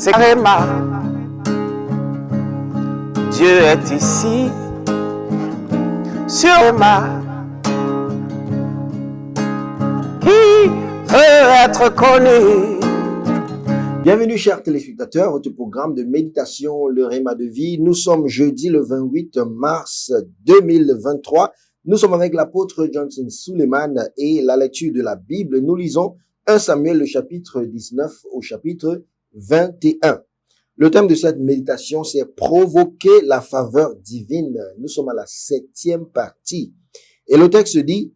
c'est Réma. Dieu est ici, sur Réma. Qui veut être connu? Bienvenue chers téléspectateurs, votre programme de méditation, le Réma de vie. Nous sommes jeudi le 28 mars 2023. Nous sommes avec l'apôtre Johnson Suleiman et la lecture de la Bible. Nous lisons 1 Samuel le chapitre 19 au chapitre 21. Le thème de cette méditation, c'est provoquer la faveur divine. Nous sommes à la 7e partie. Et le texte dit,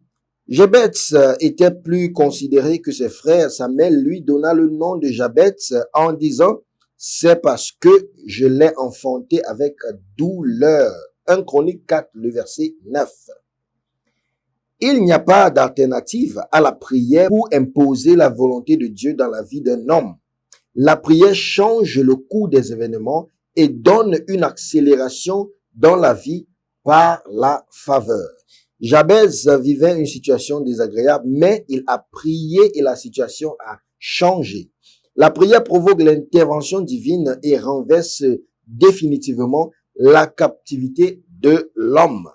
Jabez était plus considéré que ses frères. Samuel lui donna le nom de Jabez en disant, c'est parce que je l'ai enfanté avec douleur. 1 Chronique 4, le verset 9. Il n'y a pas d'alternative à la prière pour imposer la volonté de Dieu dans la vie d'un homme. La prière change le cours des événements et donne une accélération dans la vie par la faveur. Jabez vivait une situation désagréable, mais il a prié et la situation a changé. La prière provoque l'intervention divine et renverse définitivement la captivité de l'homme.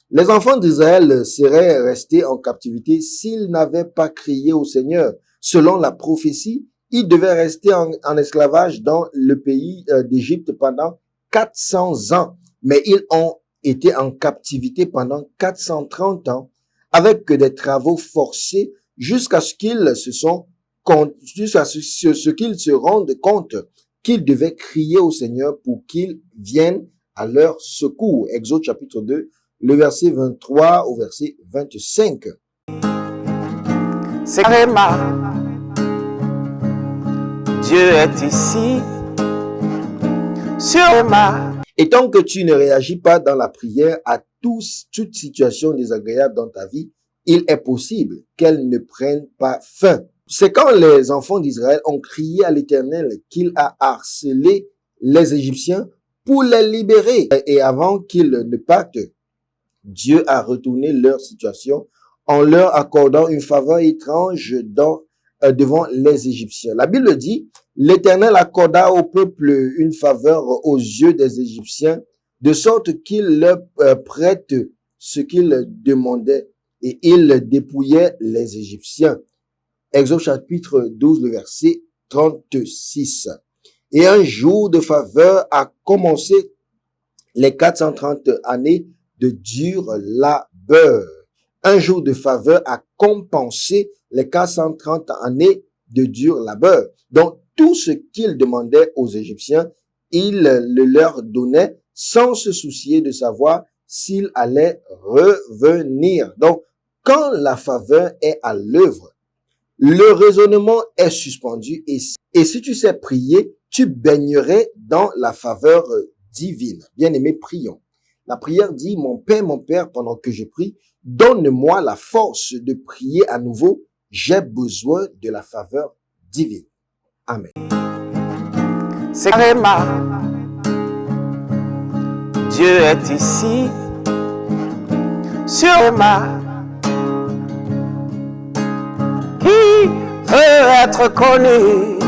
Les enfants d'Israël seraient restés en captivité s'ils n'avaient pas crié au Seigneur. Selon la prophétie, ils devaient rester en esclavage dans le pays d'Égypte pendant 400 ans. Mais ils ont été en captivité pendant 430 ans avec des travaux forcés jusqu'à ce qu'ils se rendent compte qu'ils devaient crier au Seigneur pour qu'il vienne à leur secours. Exode chapitre 2, le verset 23 au verset 25. C'est Réma. Dieu est ici, sur Réma. Et tant que tu ne réagis pas dans la prière à toute situation désagréable dans ta vie, il est possible qu'elle ne prenne pas fin. C'est quand les enfants d'Israël ont crié à l'Éternel qu'il a harcelé les Égyptiens pour les libérer. Et avant qu'ils ne partent, Dieu a retourné leur situation en leur accordant une faveur étrange devant les Égyptiens. La Bible dit, l'Éternel accorda au peuple une faveur aux yeux des Égyptiens, de sorte qu'ils leur prêtent ce qu'ils demandaient, et ils dépouillaient les Égyptiens. Exode chapitre 12, le verset 36. Et un jour de faveur a commencé les 430 années de dur labeur. Un jour de faveur a compensé les 430 années de dur labeur. Donc, tout ce qu'ils demandaient aux Égyptiens, ils le leur donnaient sans se soucier de savoir s'ils allaient revenir. Donc, quand la faveur est à l'œuvre, le raisonnement est suspendu et si tu sais prier, tu baignerais dans la faveur divine. Bien-aimés, prions. La prière dit, mon Père, pendant que je prie, donne-moi la force de prier à nouveau. J'ai besoin de la faveur divine. Amen. C'est Réma. Dieu est ici, sur Réma. Qui veut être connu?